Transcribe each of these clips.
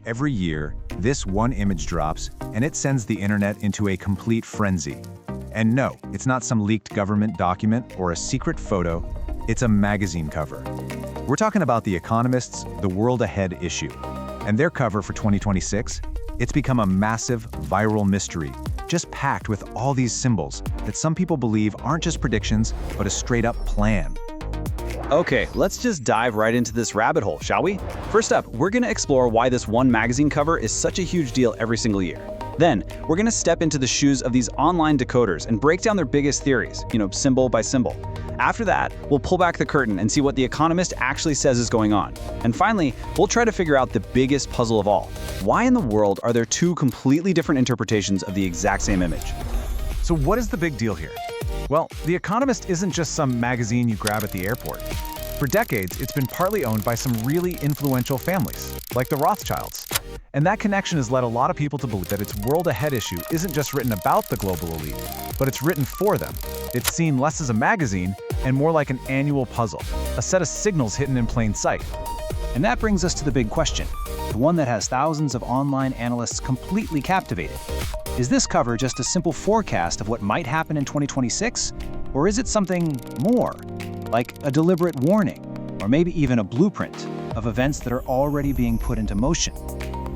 Every year, this one image drops, and it sends the internet into a complete frenzy. And no, it's not some leaked government document or a secret photo, it's a magazine cover. We're talking about the Economist's The World Ahead issue. And their cover for 2026, it's become a massive viral mystery, just packed with all these symbols that some people believe aren't just predictions, but a straight-up plan. Okay, let's just dive right into this rabbit hole, shall we? First up, we're going to explore why this one magazine cover is such a huge deal every single year. Then, we're going to step into the shoes of these online decoders and break down their biggest theories, symbol by symbol. After that, we'll pull back the curtain and see what The Economist actually says is going on. And finally, we'll try to figure out the biggest puzzle of all. Why in the world are there two completely different interpretations of the exact same image? So what is the big deal here? Well, The Economist isn't just some magazine you grab at the airport. For decades, it's been partly owned by some really influential families, like the Rothschilds. And that connection has led a lot of people to believe that its World Ahead issue isn't just written about the global elite, but it's written for them. It's seen less as a magazine and more like an annual puzzle, a set of signals hidden in plain sight. And that brings us to the big question, the one that has thousands of online analysts completely captivated. Is this cover just a simple forecast of what might happen in 2026? Or is it something more, like a deliberate warning, or maybe even a blueprint of events that are already being put into motion?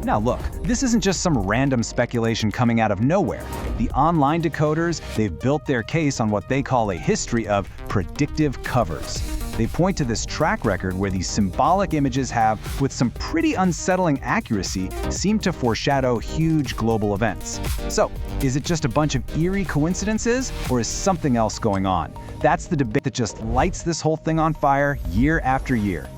Now look, this isn't just some random speculation coming out of nowhere. The online decoders, they've built their case on what they call a history of predictive covers. They point to this track record where these symbolic images have, with some pretty unsettling accuracy, seem to foreshadow huge global events. So, is it just a bunch of eerie coincidences, or is something else going on? That's the debate that just lights this whole thing on fire year after year.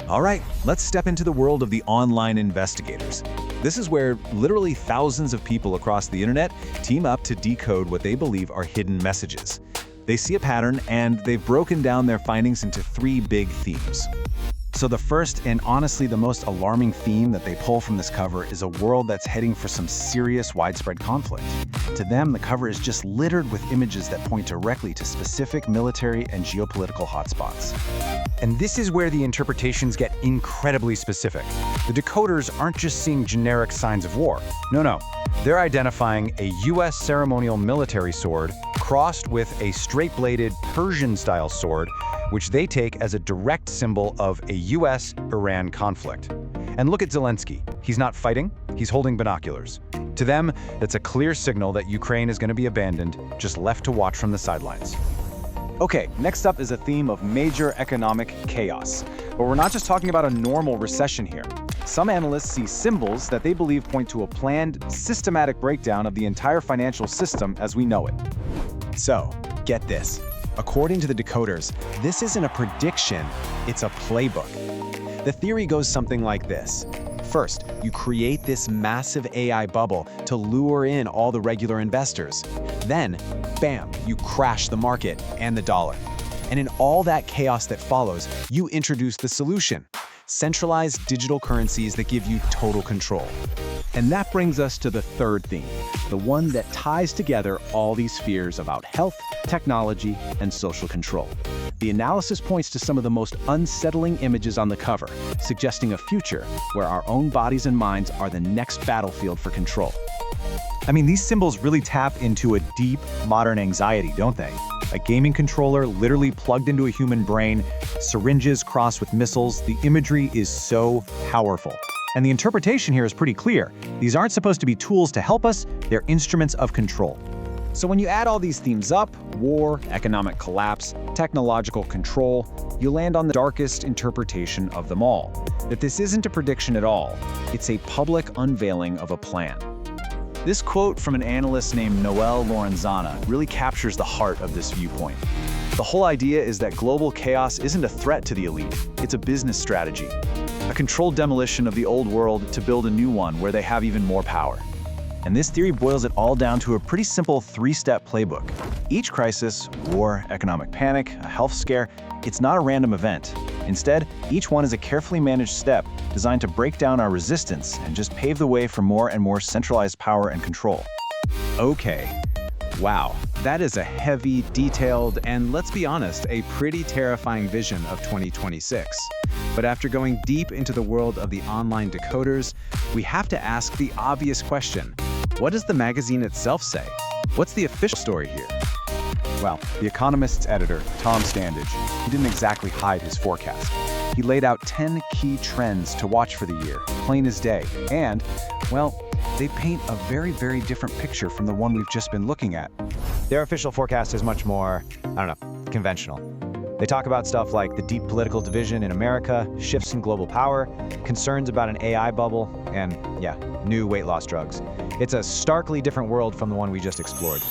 All right, let's step into the world of the online investigators. This is where literally thousands of people across the internet team up to decode what they believe are hidden messages. They see a pattern, and they've broken down their findings into three big themes. So the first and honestly the most alarming theme that they pull from this cover is a world that's heading for some serious widespread conflict. To them, the cover is just littered with images that point directly to specific military and geopolitical hotspots. And this is where the interpretations get incredibly specific. The decoders aren't just seeing generic signs of war. No. They're identifying a U.S. ceremonial military sword crossed with a straight-bladed Persian-style sword, which they take as a direct symbol of a U.S.-Iran conflict. And look at Zelensky. He's not fighting, he's holding binoculars. To them, that's a clear signal that Ukraine is going to be abandoned, just left to watch from the sidelines. Okay, next up is a theme of major economic chaos. But we're not just talking about a normal recession here. Some analysts see symbols that they believe point to a planned, systematic breakdown of the entire financial system as we know it. So, get this. According to the decoders, this isn't a prediction, it's a playbook. The theory goes something like this. First, you create this massive AI bubble to lure in all the regular investors. Then, bam, you crash the market and the dollar. And in all that chaos that follows, you introduce the solution: centralized digital currencies that give you total control. And that brings us to the third theme, the one that ties together all these fears about health, technology, and social control. The analysis points to some of the most unsettling images on the cover, suggesting a future where our own bodies and minds are the next battlefield for control. These symbols really tap into a deep, modern anxiety, don't they? A gaming controller literally plugged into a human brain, syringes crossed with missiles. The imagery is so powerful. And the interpretation here is pretty clear. These aren't supposed to be tools to help us, they're instruments of control. So when you add all these themes up, war, economic collapse, technological control, you land on the darkest interpretation of them all. That this isn't a prediction at all, it's a public unveiling of a plan. This quote from an analyst named Noel Lorenzana really captures the heart of this viewpoint. The whole idea is that global chaos isn't a threat to the elite, it's a business strategy. A controlled demolition of the old world to build a new one where they have even more power. And this theory boils it all down to a pretty simple three-step playbook. Each crisis, war, economic panic, a health scare, it's not a random event. Instead, each one is a carefully managed step designed to break down our resistance and just pave the way for more and more centralized power and control. Okay. Wow, That is a heavy, detailed, and let's be honest, a pretty terrifying vision of 2026. But after going deep into the world of the online decoders, we have to ask the obvious question. What does the magazine itself say? What's the official story here? Well, The Economist's editor, Tom Standage, he didn't exactly hide his forecast. He laid out 10 key trends to watch for the year, plain as day, and, well, they paint a very, very different picture from the one we've just been looking at. Their official forecast is much more, conventional. They talk about stuff like the deep political division in America, shifts in global power, concerns about an AI bubble, and, new weight loss drugs. It's a starkly different world from the one we just explored.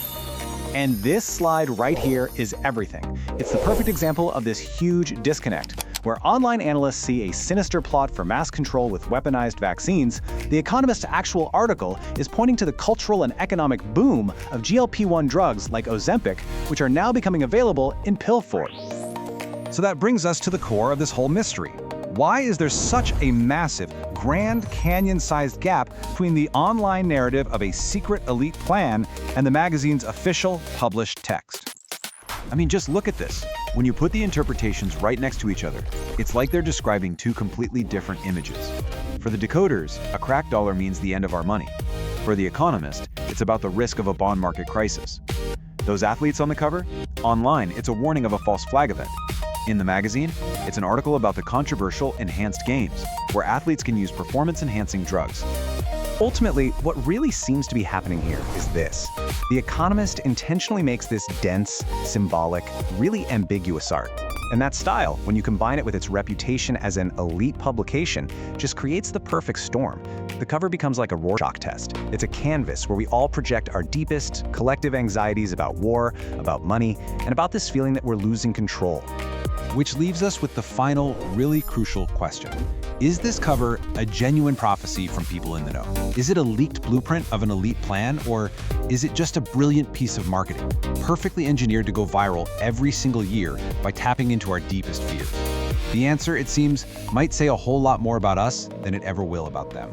And this slide right here is everything. It's the perfect example of this huge disconnect. Where online analysts see a sinister plot for mass control with weaponized vaccines, The Economist's actual article is pointing to the cultural and economic boom of GLP-1 drugs like Ozempic, which are now becoming available in pill form. So that brings us to the core of this whole mystery. Why is there such a massive, Grand Canyon-sized gap between the online narrative of a secret elite plan and the magazine's official published text? I mean, just look at this. When you put the interpretations right next to each other, it's like they're describing two completely different images. For the decoders, a cracked dollar means the end of our money. For The Economist, it's about the risk of a bond market crisis. Those athletes on the cover? Online, it's a warning of a false flag event. In the magazine, it's an article about the controversial enhanced games, where athletes can use performance-enhancing drugs. Ultimately, what really seems to be happening here is this. The Economist intentionally makes this dense, symbolic, really ambiguous art. And that style, when you combine it with its reputation as an elite publication, just creates the perfect storm. The cover becomes like a Rorschach test. It's a canvas where we all project our deepest, collective anxieties about war, about money, and about this feeling that we're losing control. Which leaves us with the final, really crucial question. Is this cover a genuine prophecy from people in the know? Is it a leaked blueprint of an elite plan, or is it just a brilliant piece of marketing, perfectly engineered to go viral every single year by tapping into our deepest fears? The answer, it seems, might say a whole lot more about us than it ever will about them.